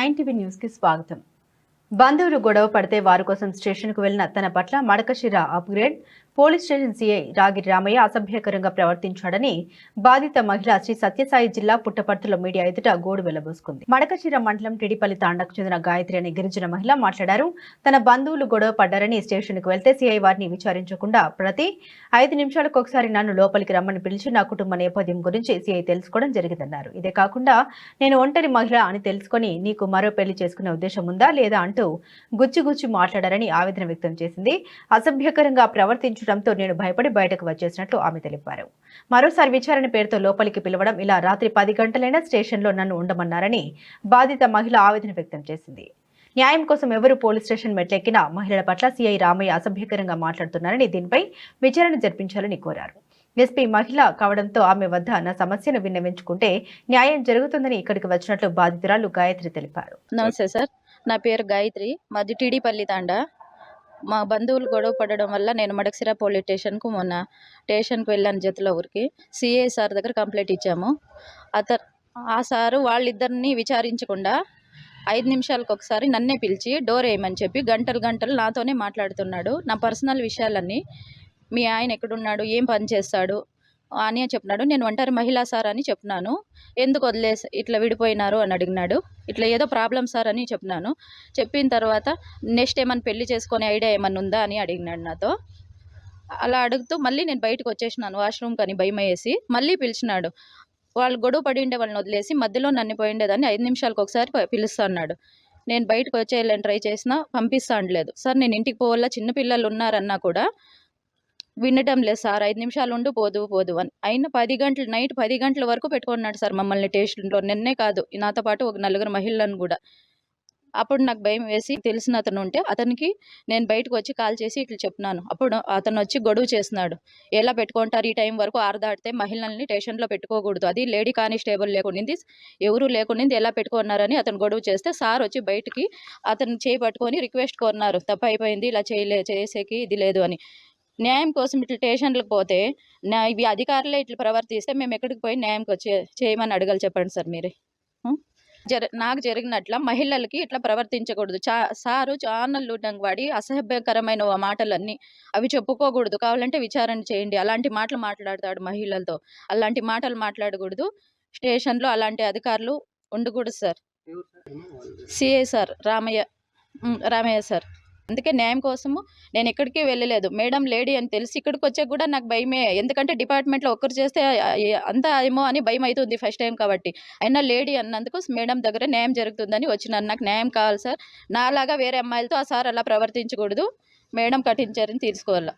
9 TV news కి స్వాగతం. బంధువులు గొడవ పడితే వారి కోసం స్టేషన్ కు వెళ్లిన తన పట్ల Madakasira upgrade police station CI Ragiri Ramaiah అసభ్యకరంగా ప్రవర్తించాడని బాధిత మహిళ శ్రీ సత్యసాయి జిల్లా పుట్టపర్తిలో మీడియా ఎదుట గోడు వెళ్లబోసుకుంది. మడకశిర మండలం టిడిపల్లి తాండాకు చెందిన గాయత్రి అనే గిరిజన మహిళ మాట్లాడారు. తన బంధువులు గొడవ పడ్డారని స్టేషన్ కు వెళ్తే సీఐ వారిని విచారించకుండా ప్రతి 5 నిమిషాలకు ఒకసారి నన్ను లోపలికి రమ్మని పిలిచి నా కుటుంబ నేపథ్యం గురించి సీఐ తెలుసుకోవడం జరిగిందన్నారు. ఇదే కాకుండా నేను ఒంటరి మహిళ అని తెలుసుకొని నీకు మరో పెళ్లి చేసుకునే ఉద్దేశం ఉందా లేదా అంటూ గుచ్చి మాట్లాడారని ఆవేదన వ్యక్తం చేసింది. అసభ్యకరంగా ప్రవర్తించడంతో నేను భయపడి బయటకు వచ్చేసినట్లు ఆమె తెలిపారు. మరోసారి విచారణ పేరుతో లోపలికి పిలవడం, ఇలా రాత్రి 10 గంటలైనా స్టేషన్లో నన్ను ఉండమన్నారని బాధిత మహిళ ఆవేదన వ్యక్తం చేసింది. న్యాయం కోసం ఎవరు పోలీస్ స్టేషన్ మెట్లెక్కినా మహిళల పట్ల సీఐ రామయ్య అసభ్యకరంగా మాట్లాడుతున్నారని, దీనిపై విచారణ జరిపించాలని కోరారు. ఎస్పీ మహిళ కావడంతో ఆమె వద్ద నా సమస్యను విన్నవించుకుంటే న్యాయం జరుగుతుందని ఇక్కడికి వచ్చినట్లు బాధితురాలు గాయత్రి తెలిపారు. నమస్తే సార్, నా పేరు గాయత్రి, మాది టిడిపల్లి తాండా. మా బంధువులు గొడవ పడడం వల్ల నేను మడకశిర పోలీస్ స్టేషన్కు మొన్న స్టేషన్కి వెళ్ళాను. జతల ఊరికి సిఐ సార్ దగ్గర కంప్లైంట్ ఇచ్చాము. ఆ సారు వాళ్ళిద్దరిని విచారించకుండా 5 నిమిషాలకు ఒకసారి నన్నే పిలిచి డోర్ వేయమని చెప్పి గంటలు నాతోనే మాట్లాడుతున్నాడు. నా పర్సనల్ విషయాలన్నీ, మీ ఆయన ఎక్కడున్నాడు, ఏం పని చేస్తాడు అని చెప్పినాడు. నేను ఒంటరి మహిళా సార్ అని చెప్పినాను. ఎందుకు వదిలేసి ఇట్లా విడిపోయినారు అని అడిగినాడు. ఇట్లా ఏదో ప్రాబ్లం సార్ అని చెప్పినాను. చెప్పిన తర్వాత నెక్స్ట్ ఏమన్నా పెళ్లి చేసుకునే ఐడియా ఏమన్నా ఉందా అని అడిగినాడు నాతో. అలా అడుగుతూ మళ్ళీ నేను బయటకు వచ్చేసినాను వాష్రూమ్ కానీ భయం వేసి. మళ్ళీ పిలిచినాడు. వాళ్ళు గొడవ పడి ఉండే వాళ్ళని వదిలేసి మధ్యలో నన్ను పోయిండేదాన్ని 5 నిమిషాలకు ఒకసారి పిలుస్తా అన్నాడు. నేను బయటకు వచ్చేయాలని ట్రై చేసినా పంపిస్తా అనలేదు. సార్ నేను ఇంటికి పోవాలా, చిన్నపిల్లలు ఉన్నారన్నా కూడా వినటం లేదు సార్. 5 నిమిషాలు ఉండు పోదు అని. అయినా 10 గంటలు, నైట్ 10 గంటల వరకు పెట్టుకున్నాడు సార్ మమ్మల్ని స్టేషన్లో. నిన్నే కాదు, నాతో పాటు ఒక 4 మహిళలను కూడా. అప్పుడు నాకు భయం వేసి తెలిసిన అతను ఉంటే అతనికి నేను బయటకు వచ్చి కాల్ చేసి ఇట్లా చెప్పినాను. అప్పుడు అతను వచ్చి గొడవ చేస్తున్నాడు. ఎలా పెట్టుకుంటారు, ఈ టైం వరకు 6 దాటితే మహిళల్ని స్టేషన్లో పెట్టుకోకూడదు, అది లేడీ కానిస్టేబుల్ లేకుండింది, ఎవరు లేకుండింది, ఎలా పెట్టుకున్నారని అతను గొడవ చేస్తే సార్ వచ్చి బయటికి అతను చేయి పట్టుకొని రిక్వెస్ట్ కోరున్నారు. తప్పు అయిపోయింది, ఇలా చేసేకి ఇది లేదు అని. న్యాయం కోసం ఇట్లా స్టేషన్లకు పోతే ఇవి అధికారులే ఇట్లా ప్రవర్తిస్తే మేము ఎక్కడికి పోయి న్యాయంకి చేయమని అడగాలి చెప్పండి సార్ మీరే. నాకు జరిగినట్ల మహిళలకి ఇట్లా ప్రవర్తించకూడదు. సారు ఛానళ్ళు వాడి అసభ్యకరమైన మాటలన్నీ అవి చెప్పుకోకూడదు. కావాలంటే విచారణ చేయండి. అలాంటి మాటలు మాట్లాడతాడు మహిళలతో. అలాంటి మాటలు మాట్లాడకూడదు. స్టేషన్లో అలాంటి అధికారులు ఉండకూడదు sir. CI sir Ramaiah sir. అందుకే న్యాయం కోసము నేను ఎక్కడికి వెళ్ళలేదు. మేడం లేడీ అని తెలిసి ఇక్కడికి వచ్చాక కూడా నాకు భయమే. ఎందుకంటే డిపార్ట్మెంట్లో ఒక్కరు చేస్తే అంతా ఏమో అని భయం అవుతుంది ఫస్ట్ టైం కాబట్టి. అయినా లేడీ అన్నందుకు మేడం దగ్గర న్యాయం జరుగుతుందని వచ్చినాను. నాకు న్యాయం కావాలి సార్. నాలాగా వేరే అమ్మాయిలతో ఆ సార్ అలా ప్రవర్తించకూడదు. మేడం కఠిన చర్యను తీసుకోవాలి.